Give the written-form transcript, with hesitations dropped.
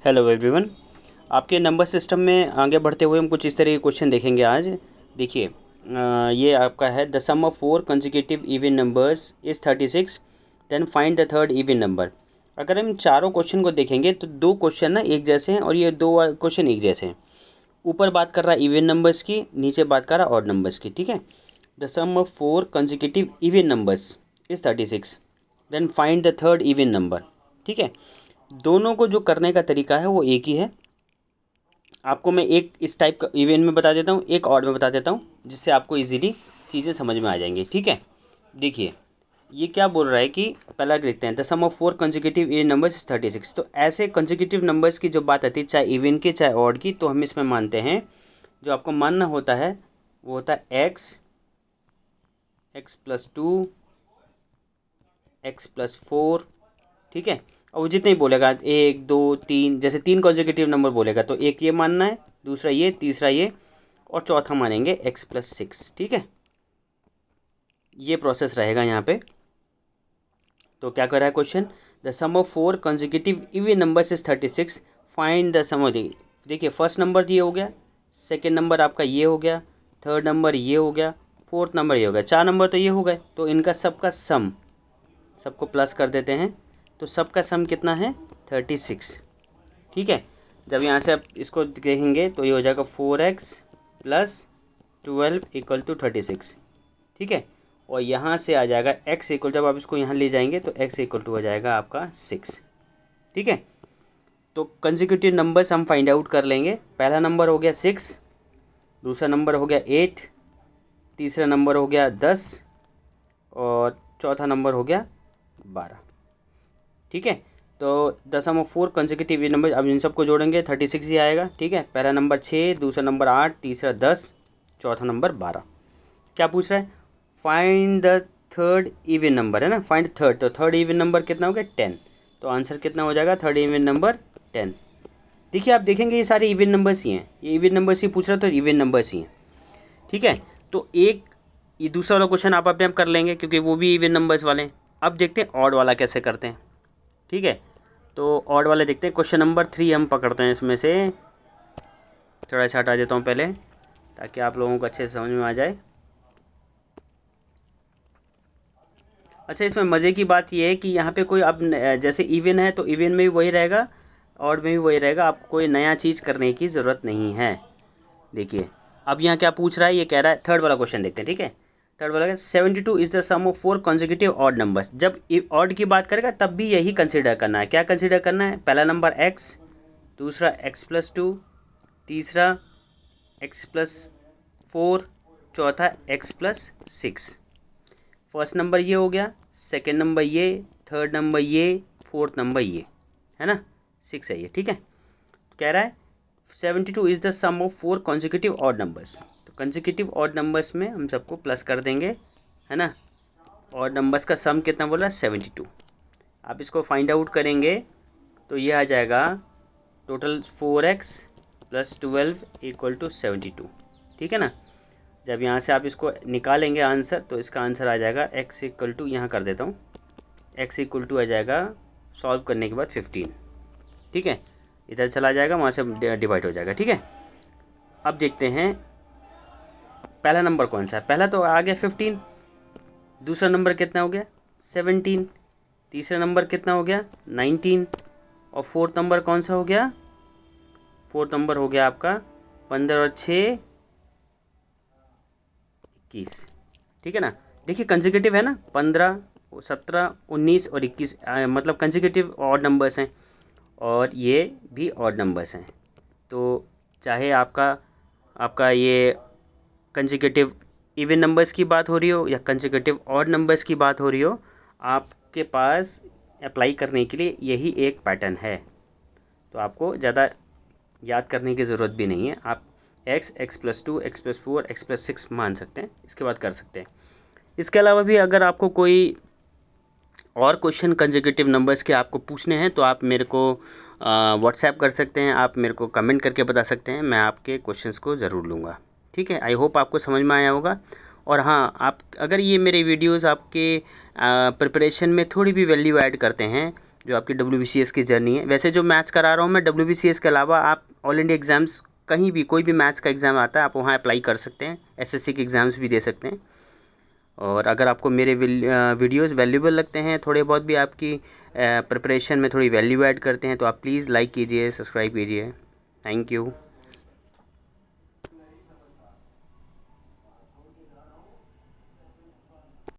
Hello everyone. आपके number system में आगे बढ़ते हुए हम कुछ इस तरह के क्वेश्चन देखेंगे आज। देखिए, ये आपका है the sum of 4 consecutive even numbers is 36, then find the third even number. अगर हम चारों क्वेश्चन को देखेंगे तो दो क्वेश्चन ना एक जैसे हैं और ये दो क्वेश्चन एक जैसे हैं। ऊपर बात कर रहा है इवन नंबर्स की, नीचे बात कर रहा है ऑड नंबर्स की। ठीक है, the sum of 4 consecutive even numbers is 36, then find the third even number. ठीक है, दोनों को जो करने का तरीका है वो एक ही है। आपको मैं एक इस टाइप का इवन में बता देता हूँ, एक ऑड में बता देता हूँ, जिससे आपको इजीली चीज़ें समझ में आ जाएंगी। ठीक है, देखिए ये क्या बोल रहा है कि पहला देखते हैं the sum of 4 consecutive even numbers is 36। तो ऐसे कंसेक्यूटिव नंबर्स की जो बात आती है, चाहे इवन की चाहे ऑड की, तो हम इसमें मानते हैं जो आपको मानना होता है वो होता है x+2 x+4। ठीक है, और वो जितने ही बोलेगा 1 2 3, जैसे 3 कॉन्जिक्यूटिव नंबर बोलेगा तो एक ये मानना है, दूसरा ये, तीसरा ये, और चौथा मानेंगे x+6। ठीक है, ये प्रोसेस रहेगा यहाँ पे। तो क्या कर रहा है question, the sum of 4 consecutive even numbers is 36, find the sum of. देखिए फर्स्ट नंबर ये हो गया, सेकेंड नंबर आपका ये हो गया, थर्ड नंबर ये हो गया, फोर्थ नंबर ये हो गया, 4 नंबर तो ये हो गए। तो इनका सबका सम, सबको प्लस कर देते हैं, तो सबका सम कितना है 36। ठीक है, जब यहाँ से आप इसको देखेंगे तो ये हो जाएगा 4x + 12 = 36। ठीक है, और यहाँ से आ जाएगा x इक्वल, जब आप इसको यहाँ ले जाएंगे तो x इक्वल टू हो जाएगा आपका 6। ठीक है, तो कंसेक्यूटिव नंबर्स हम फाइंड आउट कर लेंगे। पहला नंबर हो गया 6, दूसरा नंबर हो गया 8, तीसरा नंबर हो गया 10, और चौथा नंबर हो गया 12। ठीक है, तो the sum of 4 consecutive number, अब इन सबको जोड़ेंगे 36 ही आएगा। ठीक है, पहला नंबर 6, दूसरा नंबर 8, तीसरा 10, चौथा नंबर 12। क्या पूछ रहा है, find the third even number, है ना, फाइंड थर्ड। तो थर्ड इवन नंबर कितना हो गया 10, तो आंसर कितना हो जाएगा थर्ड इवन नंबर 10। देखिए आप देखेंगे ये सारे इवन नंबर्स ही हैं, ये इवन नंबर्स ही पूछ रहा है तो इवन नंबर्स ही हैं। ठीक है, तो एक ये दूसरा वाला क्वेश्चन आप अपने आप कर लेंगे क्योंकि वो भी इवन नंबर्स वाले हैं। अब देखते हैं ऑड वाला कैसे करते हैं। ठीक है, तो ऑड वाले देखते हैं। क्वेश्चन नंबर 3 हम पकड़ते हैं, इसमें से थोड़ा सा हटा देता हूँ पहले ताकि आप लोगों को अच्छे से समझ में आ जाए। अच्छा, इसमें मज़े की बात यह है कि यहाँ पे कोई अब जैसे इवन है तो इवन में भी वही रहेगा, ऑड में भी वही रहेगा, आपको कोई नया चीज़ करने की ज़रूरत नहीं है। देखिए अब यहाँ क्या पूछ रहा है, ये कह रहा है, थर्ड वाला क्वेश्चन देखते हैं। ठीक है, थर्ड वाला 72 is the sum of 4 consecutive odd numbers. जब ऑड की बात करेगा तब भी यही कंसिडर करना है। क्या कंसिडर करना है, पहला नंबर x, दूसरा x+2, तीसरा x+4, चौथा x+6। फर्स्ट नंबर ये हो गया, सेकेंड नंबर ये, थर्ड नंबर ये, फोर्थ नंबर ये, है ना, 6 है ये। ठीक है, तो कह रहा है 72 is the sum of 4 consecutive odd numbers. तो कॉन्जिक्यूटिव ऑड नंबर्स में हम सबको प्लस कर देंगे, है ना। ऑड नंबर्स का सम कितना बोल रहा है 72। आप इसको फाइंड आउट करेंगे तो ये आ जाएगा टोटल 4x + 12 = 72। ठीक है ना, जब यहाँ से आप इसको निकालेंगे आंसर तो इसका आंसर आ जाएगा x इक्वल टू, यहाँ कर देता हूँ, x इक्वल टू आ जाएगा सॉल्व करने के बाद 15। ठीक है, इधर चला जाएगा, वहाँ से डिवाइड हो जाएगा। ठीक है, अब देखते हैं पहला नंबर कौन सा है। पहला तो आ गया 15, दूसरा नंबर कितना हो गया 17, तीसरा नंबर कितना हो गया 19, और फोर्थ नंबर कौन सा हो गया, फोर्थ नंबर हो गया आपका 15 और 6 21। ठीक है ना, देखिए कंसेक्यूटिव है ना, 15 17 19 और 21, मतलब कंसेक्यूटिव ऑड नंबर्स हैं और ये भी ऑड नंबर्स हैं। तो चाहे आपका ये कंसेक्यूटिव इवन नंबर्स की बात हो रही हो या कंसेक्यूटिव ऑड नंबर्स की बात हो रही हो, आपके पास अप्लाई करने के लिए यही एक पैटर्न है। तो आपको ज़्यादा याद करने की ज़रूरत भी नहीं है। आप x, x+2, x+4, x+6 मान सकते हैं, इसके बाद कर सकते हैं। इसके अलावा भी अगर आपको कोई और क्वेश्चन कंसेक्यूटिव नंबर्स के आपको पूछने हैं तो आप मेरे को व्हाट्सएप कर सकते हैं, आप मेरे को कमेंट करके बता सकते हैं, मैं आपके क्वेश्चंस को ज़रूर लूँगा। ठीक है, आई होप आपको समझ में आया होगा। और हाँ, आप अगर ये मेरे वीडियोस आपके प्रिपरेशन में थोड़ी भी वैल्यू ऐड करते हैं जो आपकी WBCS की जर्नी है। वैसे जो मैथ्स करा रहा हूँ मैं WBCS के अलावा, आप ऑल इंडिया एग्ज़ाम्स कहीं भी कोई भी मैथ्स का एग्ज़ाम आता है आप वहाँ अप्लाई कर सकते हैं, SSC के एग्ज़ाम्स भी दे सकते हैं। और अगर आपको मेरे वीडियोज़ वैल्यूबल लगते हैं, थोड़े बहुत भी आपकी प्रिपरेशन में थोड़ी वैल्यू ऐड करते हैं, तो आप प्लीज़ लाइक कीजिए, सब्सक्राइब कीजिए। Thank you.